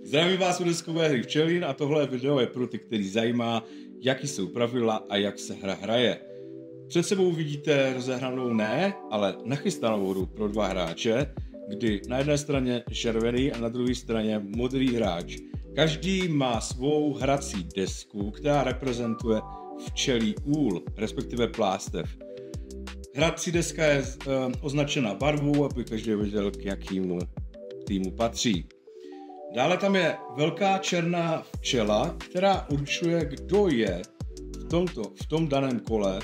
Zdravím vás u deskové hry Včelin a tohle video je pro ty, který zajímá, jaký jsou pravidla a jak se hra hraje. Před sebou vidíte rozehranou ne, ale nachystanou hru pro dva hráče, kdy na jedné straně červený a na druhé straně modrý hráč. Každý má svou hrací desku, která reprezentuje včelí úl, respektive plástev. Hrací deska je označena barvou, aby každý věděl, k jakému týmu patří. Dále tam je velká černá včela, která určuje, kdo je v tom daném kole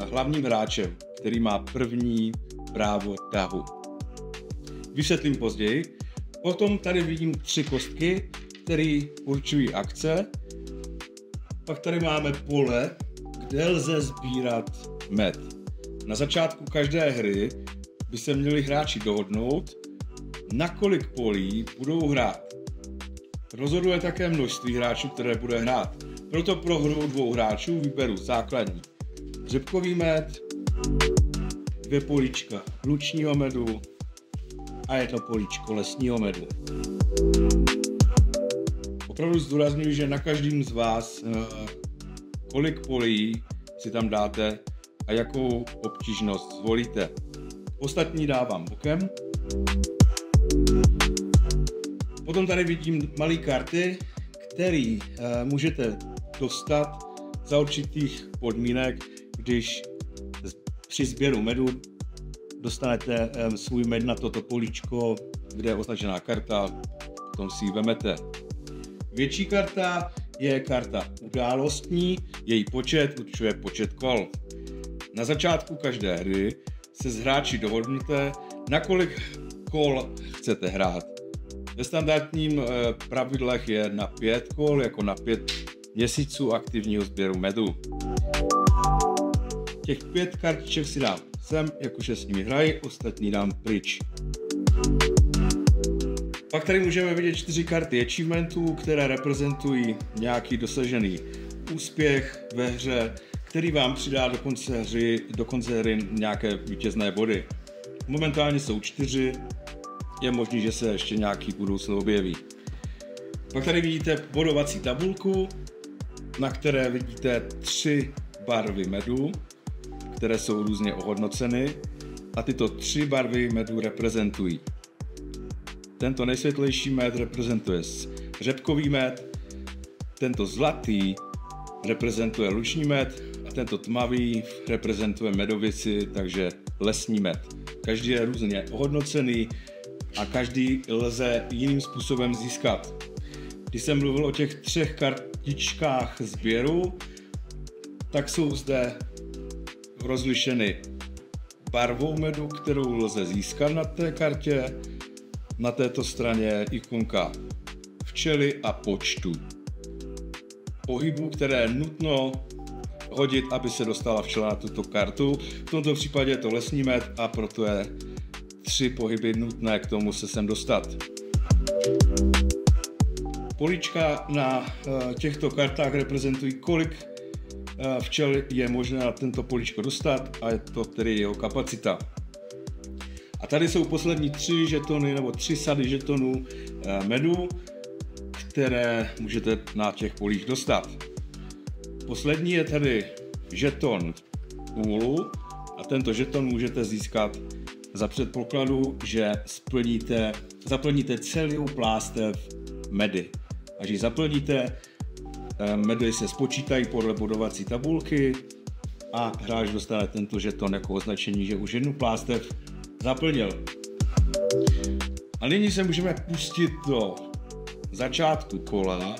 hlavním hráčem, který má první právo tahu. Vysvětlím později. Potom tady vidím 3 kostky, které určují akce. Pak tady máme pole, kde lze sbírat med. Na začátku každé hry by se měli hráči dohodnout, na kolik polí budou hrát. Rozhoduje také množství hráčů, které bude hrát. Proto pro hru 2 hráčů vyberu základní řepkový med, 2 políčka lučního medu a 1 políčko lesního medu. Opravdu zdůrazňuji, že na každém z vás kolik polí si tam dáte a jakou obtížnost zvolíte. Ostatní dávám bokem. Potom tady vidím malé karty, které můžete dostat za určitých podmínek, když při sběru medu dostanete svůj med na toto políčko, kde je označená karta, potom si ji vemete. Větší karta je karta událostní, její počet určuje počet kol. Na začátku každé hry se s hráči dohodnete, na kolik kol chcete hrát. Ve standardním pravidlech je na 5 kol, jako na 5 měsíců aktivního sběru medu. Těch 5 kartiček si dám sem, jakože s nimi hrají, ostatní dám pryč. Pak tady můžeme vidět 4 karty achievementů, které reprezentují nějaký dosažený úspěch ve hře, který vám přidá do konce hry nějaké vítězné body. Momentálně jsou 4, je možné, že se ještě nějaký budoucnu objeví. Pak tady vidíte bodovací tabulku, na které vidíte 3 barvy medu, které jsou různě ohodnoceny a tyto 3 barvy medu reprezentují. Tento nejsvětlejší med reprezentuje řepkový med, tento zlatý reprezentuje luční med a tento tmavý reprezentuje medovici, takže lesní med. Každý je různě ohodnocený a každý lze jiným způsobem získat. Když jsem mluvil o těch 3 kartičkách sběru, tak jsou zde rozlišeny barvou medu, kterou lze získat na té kartě. Na této straně ikonka včely a počtu pohybů, které je nutno hodit, aby se dostala včela na tuto kartu. V tomto případě je to lesní med a proto je 3 pohyby nutné k tomu se sem dostat. Políčka na těchto kartách reprezentují, kolik včel je možné na tento políčko dostat a je to tedy jeho kapacita. A tady jsou poslední 3 žetony nebo 3 sady žetonů medu, které můžete na těch polích dostat. Poslední je tady žeton úlu a tento žeton můžete získat za předpokladu, že zaplníte celou plástev medy. Až ji zaplníte, medy se spočítají podle bodovací tabulky a hráč dostane tento žeton jako označení, že už jednu plástev zaplnil. A nyní se můžeme pustit do začátku kola,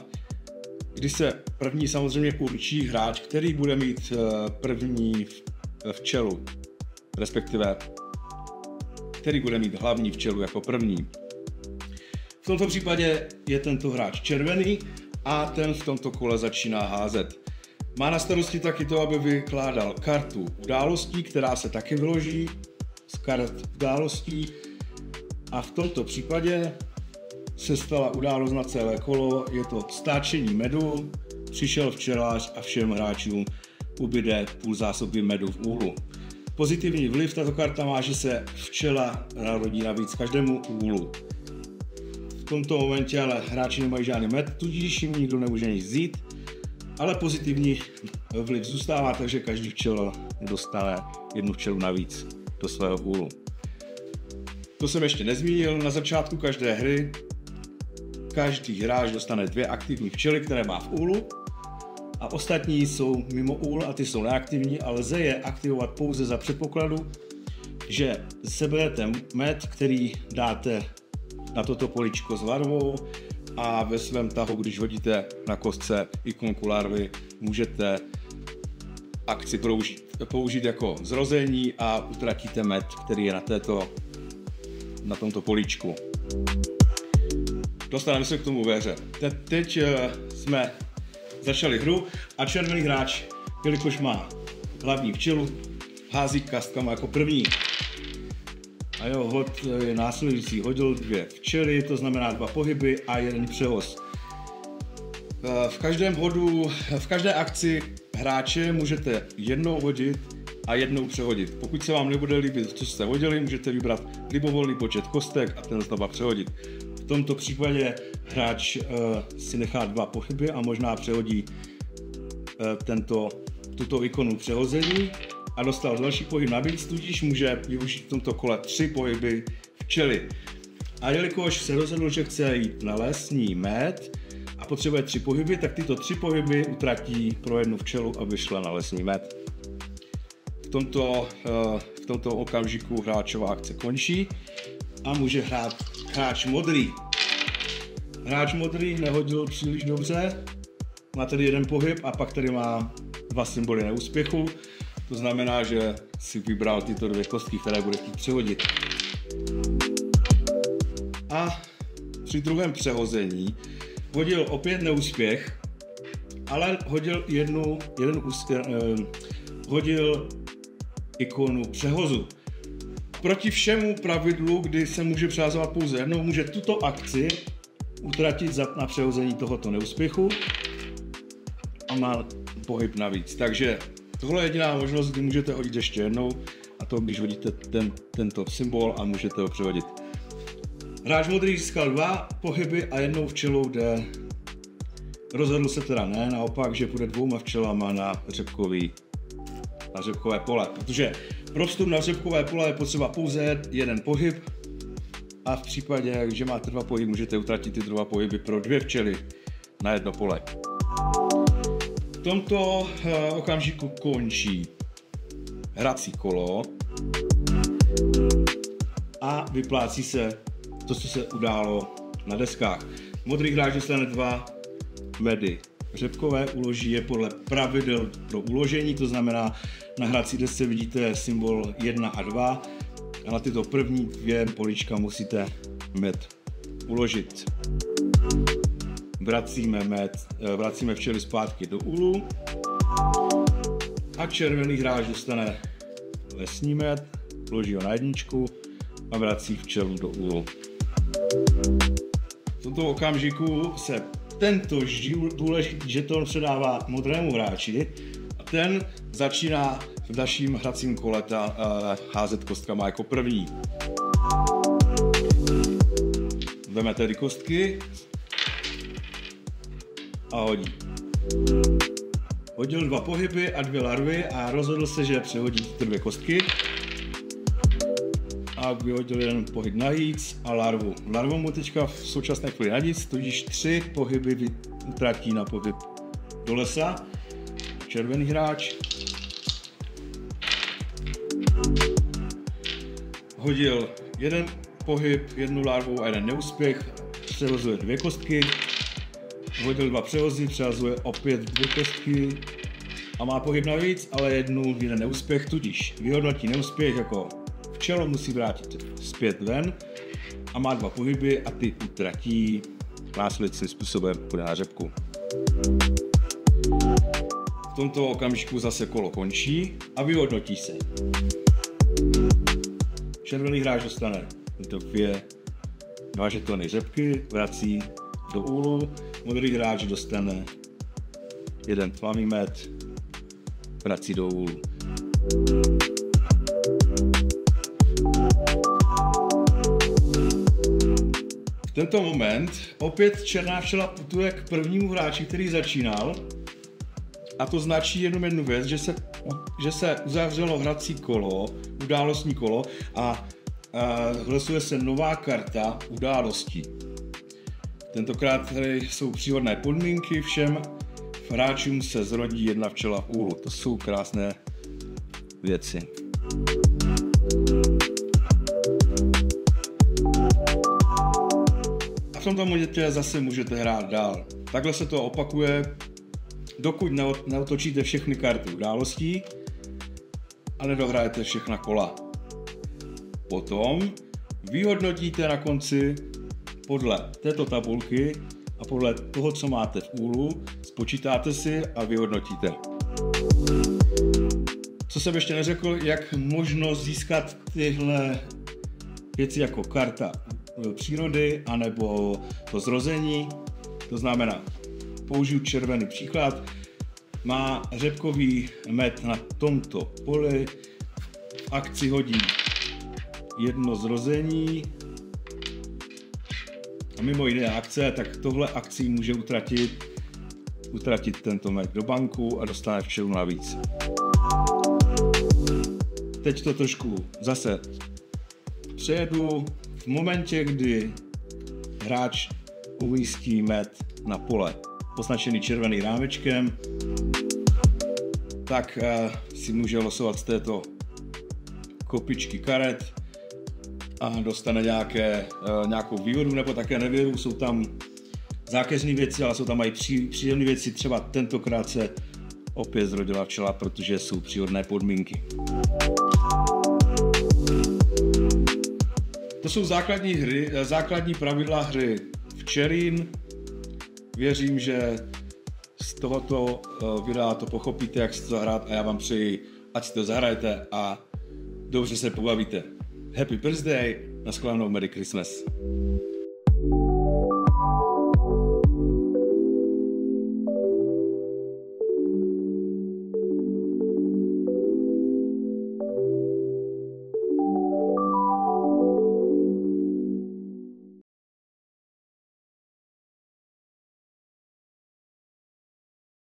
kdy se první samozřejmě určí hráč, který bude mít první včelu, respektive který bude mít hlavní včelu jako první. V tomto případě je tento hráč červený a ten v tomto kole začíná házet. Má na starosti taky to, aby vykládal kartu událostí, která se taky vyloží z kart událostí a v tomto případě se stala událost na celé kolo, je to stáčení medu, přišel včelář a všem hráčům ubyde půl zásoby medu v úhlu. Pozitivní vliv tato karta má, že se včela narodí navíc každému úhlu. V tomto momentě ale hráči nemají žádný med, tudíž jim nikdo nemůže nic vzít, ale pozitivní vliv zůstává, takže každý včel dostane jednu včelu navíc do svého úlu. To jsem ještě nezmínil, na začátku každé hry každý hráč dostane 2 aktivní včely, které má v úlu, a ostatní jsou mimo úl a ty jsou neaktivní, ale lze je aktivovat pouze za předpokladu, že seberete med, který dáte na toto políčko s larvou, a ve svém tahu, když hodíte na kostce ikonku larvy, můžete akci použít jako zrození a utratíte med, který je na tomto políčku. Dostaneme se k tomu ve hře. Teď jsme začali hru a červený hráč, jelikož má hlavní včelu, hází kostkama jako první. A jeho hod je následující. Hodil 2 včely, to znamená 2 pohyby a 1 přehoz. V každé akci hráče můžete jednou hodit a jednou přehodit. Pokud se vám nebude líbit, co jste hodili, můžete vybrat libovolný počet kostek a ten znova přehodit. V tomto případě hráč si nechá 2 pohyby a možná přehodí tuto ikonu přehození a dostal další pohyb navíc, tudíž může využít v tomto kole 3 pohyby včely. A jelikož se rozhodl, že chce jít na lesní med a potřebuje 3 pohyby, tak tyto 3 pohyby utratí pro jednu včelu, aby šla na lesní med. V tomto okamžiku hráčová akce končí a může hrát hráč modrý. Hráč modrý nehodil příliš dobře, má tady 1 pohyb a pak tady má 2 symboly neúspěchu. To znamená, že si vybral tyto 2 kostky, které bude chtít přehodit. A při druhém přehození hodil opět neúspěch, ale hodil ikonu přehozu. Proti všemu pravidlu, kdy se může přehazovat pouze jednou, může tuto akci utratit na přehození tohoto neúspěchu a má pohyb navíc. Takže tohle je jediná možnost, kdy můžete hodit ještě jednou, a to když hodíte tento symbol a můžete ho přehodit. Hráč modrý získal 2 pohyby a 1 včelou jde. Rozhodl se teda ne, naopak, že půjde 2 včelama na řepkové pole, protože pro vstup na řepkové pole je potřeba pouze 1 pohyb a v případě, že máte 2 pohyby, můžete utratit ty 2 pohyby pro 2 včely na 1 pole. V tomto okamžiku končí hrací kolo a vyplácí se to, co se událo na deskách. Modrý hráč dostane 2 medy. Řepkové uloží je podle pravidel pro uložení, to znamená, na hrací desce vidíte symbol 1 a 2 a na tyto první 2 políčka musíte med uložit. Vracíme včely zpátky do úlu a červený hráč dostane lesní med, uloží ho na 1 a vrací včelu do úlu. V tomto okamžiku se tento důležitý žeton předává modrému hráči a ten začíná v dalším hracím kole házet kostkama jako první. Veme tedy kostky a hodí. Hodil 2 pohyby a 2 larvy a rozhodl se, že přehodí ty 2 kostky. A vyhodil 1 pohyb navíc a larvu. Larvu mu teďka v současné chvíli na nic, tudíž 3 pohyby utratí na pohyb do lesa. Červený hráč hodil 1 pohyb, 1 larvu a 1 neúspěch, přehozuje 2 kostky, hodil 2 přehozy, přehazuje opět 2 kostky a má pohyb navíc, ale 1 neúspěch, tudíž vyhodnotí neúspěch jako včelu, musí vrátit zpět ven a má 2 pohyby a ty utratí následujícím způsobem půjde na řepku. V tomto okamžiku zase kolo končí a vyhodnotí se. Červený hráč dostane 2 žetony řepky, vrací do úlu, modrý hráč dostane 1 tmavý med, vrací do úlu. V tento moment opět černá včela putuje k prvnímu hráči, který začínal. A to značí jenom jednu věc, že se uzavřelo hrací kolo, událostní kolo a hlasuje se nová karta událostí. Tentokrát tady jsou příhodné podmínky, všem hráčům se zrodí jedna včela v úlu. To jsou krásné věci. A v tomto momentě zase můžete hrát dál. Takhle se to opakuje, dokud neotočíte všechny karty událostí a nedohrajete všechna kola. Potom vyhodnotíte na konci podle této tabulky a podle toho, co máte v úlu, spočítáte si a vyhodnotíte. Co jsem ještě neřekl, jak možno získat tyhle věci jako karta přírody anebo to zrození. To znamená, použiju červený příklad, má řepkový med na tomto poli, v akci hodí jedno zrození a mimo jiné akce, tak tohle akcí může utratit tento med do banku a dostane včelu navíc. Teď to trošku zase přejedu. V momentě, kdy hráč umístí med na pole označený červeným rámečkem, tak si může losovat z této kopičky karet a dostane nějakou výhodu nebo také nevýhodu. Jsou tam zákeřné věci, ale jsou tam i příjemné věci. Třeba tentokrát se opět zrodila včela, protože jsou příhodné podmínky. To jsou základní pravidla hry včelin. Věřím, že z tohoto videa to pochopíte, jak si to hrát a já vám přeji, ať si to zahrajete a dobře se pobavíte. Happy birthday, nashledanou, Merry Christmas.